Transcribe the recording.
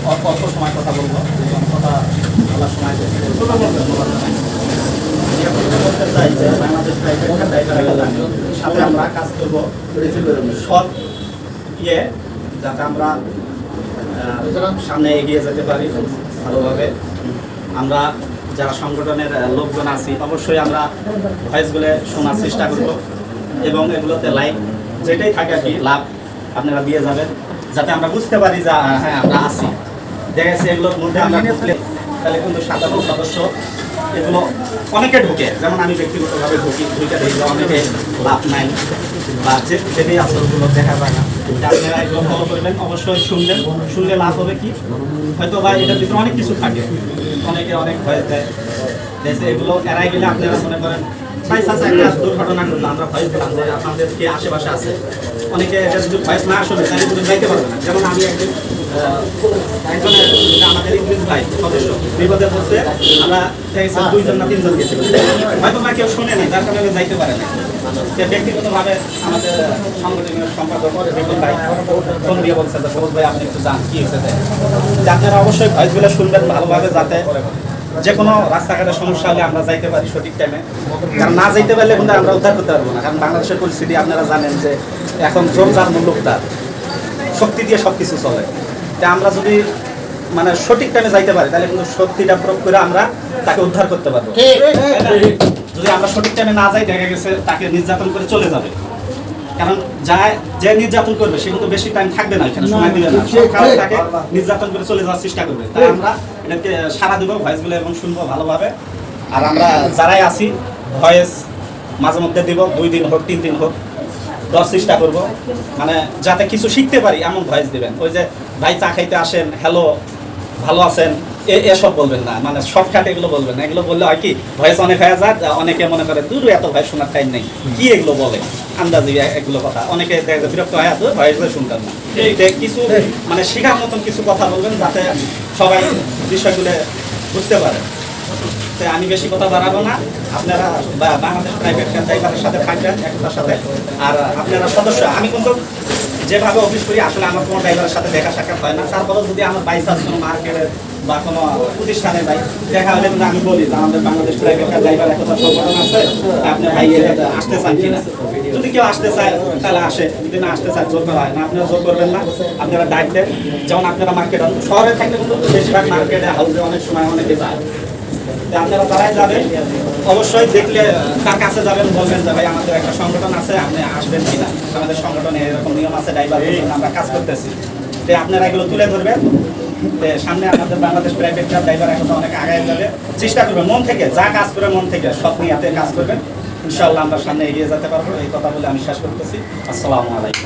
অল্প সময় কথা বলবো, কথা বলার সময় বলতে চাই যে বাংলাদেশ সাথে আমরা কাজ করবো সব ইয়ে, যাতে আমরা সামনে এগিয়ে যেতে পারি ভালোভাবে। আমরা যারা সংগঠনের লোকজন আছি অবশ্যই আমরা ভয়েসগুলো শোনার চেষ্টা করব এবং এগুলোতে লাইক যেটাই থাকে আর কি লাভ আপনারা দিয়ে যাবেন, যাতে আমরা বুঝতে পারি যে হ্যাঁ আমরা আছি। দেখা গেছে এগুলোর মধ্যে আমরা ঢুকলে তাহলে কিন্তু সাধারণ সদস্য এগুলো অনেকে ঢুকে, যেমন আমি ব্যক্তিগতভাবে ঢুকে দেখি অনেকে লাভ নাই বা যেটাই আসলগুলো দেখা যায় না। আপনারা এগুলো ফলো করবেন, অবশ্যই শুনলে লাভ হবে কি হয়তো বা এটার ভিতরে অনেক কিছু থাকে, অনেকে অনেক ভয়েস দেয় এগুলো এড়াই গেলে আপনারা মনে করেন একটা দুর্ঘটনা ঘটলো, আমরা ভয়েস দিলাম যে আপনাদের কে আশেপাশে আছে, অনেকে এটা যদি ভয়েস না আসলে তাহলে কিন্তু যাইতে পারবে না। যেমন আমি একজনের আমাদের ইংলিশ ভাই সদস্য বিপদে পড়ছে, আমরা 2জন না 3জন গেছি, হয়তো বা কেউ শোনে না, যার কারণে যাইতে পারে না। ব্যক্তিগতভাবে আমাদের সংগঠনের সম্পাদক বিপুল ভাই ফোন দিয়ে বলছে যে সবুজ ভাই আপনি একটু যান, কি হয়েছে যে আপনারা অবশ্যই ভয়েসগুলো শুনবেন ভালোভাবে, যাতে যে কোনো রাস্তাঘাটের সমস্যা হলে আমরা যাইতে পারি সঠিক টাইমে। কারণ না যাইতে পারলে কিন্তু আমরা উদ্ধার করতে পারবো না, কারণ বাংলাদেশের পরিস্থিতি আপনারা জানেন যে এখন জোর যার মূল্য তার, শক্তি দিয়ে সব কিছু চলে। তা আমরা যদি মানে সঠিক টাইমে যাইতে পারি তাহলে কিন্তু শক্তিটা প্রয়োগ করে আমরা তাকে উদ্ধার করতে পারবো। যদি আমরা সঠিক টাইমে না যাই দেখা গেছে তাকে নির্যাতন করে চলে যাবে, কারণ যে নির্যাতন করবে সে কিন্তু বেশি টাইম থাকবে না, এখানে সময় দিবে না, তাকে নির্যাতন করে চলে যাওয়ার চেষ্টা করবে। তাই আমরা এটাকে সারা দেবো ভয়েসগুলো এবং শুনবো ভালোভাবে। আর আমরা যারাই আছি ভয়েস মাঝে মধ্যে দিব, 2 দিন হোক 3 দিন হোক, দেওয়ার চেষ্টা করবো, মানে যাতে কিছু শিখতে পারি এমন ভয়েস দিবেন। ওই যে ভাই চা খাইতে আসেন, হ্যালো ভালো আছেন, এসব বলবেন না, মানে শর্টকাট এগুলো বলবেন না। এগুলো বললে হয় কি ভয়েস অনেক হয়ে যায়, অনেকে মনে করে দূর এত ভয়েস শোনার টাইম নেই, কি এগুলো বলে আন্দাজি এগুলো কথা, অনেকে বিরক্ত হয় এত ভয়েস শুনতেন না। কিছু মানে শেখার মতন কিছু কথা বলবেন যাতে সবাই বিষয়গুলো বুঝতে পারে। আমি বেশি কথা বাড়াবো না, আপনারা বাংলাদেশ প্রাইভেট কার ড্রাইভারের সাথে থাকবেন একটার সাথে। আর আপনারা সদস্য, আমি কিন্তু যেভাবে অফিস করি আসলে আমার কোনো ড্রাইভারের সাথে দেখা সাক্ষাৎ হয় না, তারপরেও যদি আমার বাইসাস কোনো মার্কেটের বা কোনো প্রতিষ্ঠানে ভাই দেখা হলে কিন্তু আমি বলি যে আমাদের বাংলাদেশ প্রাইভেট কার ড্রাইভার একটা সংগঠন আছে, আপনি ভাই আসতে চান কিনা। যদি কেউ আসতে চায় তাহলে আসে, যদি না আসতে চায় জোর করা হয় না, আপনারা জোর করবেন না, আপনারা ডাক দেন। যেমন আপনারা মার্কেট শহরে থাকলে কিন্তু বেশিরভাগ মার্কেটে হাউসে অনেক সময় অনেকে যায়, আপনারা যারাই যাবেন অবশ্যই দেখলে তার কাছে যাবেন, বলবেন যে ভাই আমাদের একটা সংগঠন আছে, আপনি আসবেন কিনা, আমাদের সংগঠনে এরকম নিয়ম আছে, ড্রাইভার আমরা কাজ করতেছি। তো আপনারা এগুলো তুলে ধরবেন, সামনে আমাদের বাংলাদেশ প্রাইভেট কার ড্রাইভার এখন অনেক আগায় যাবে। চেষ্টা করবেন মন থেকে, যা কাজ করে মন থেকে সব নিয়াতে কাজ করবেন, ইনশাআল্লাহ আমরা সামনে এগিয়ে যেতে পারবো। এই কথা বলে আমি শেষ করতেছি। আসসালামু আলাইকুম।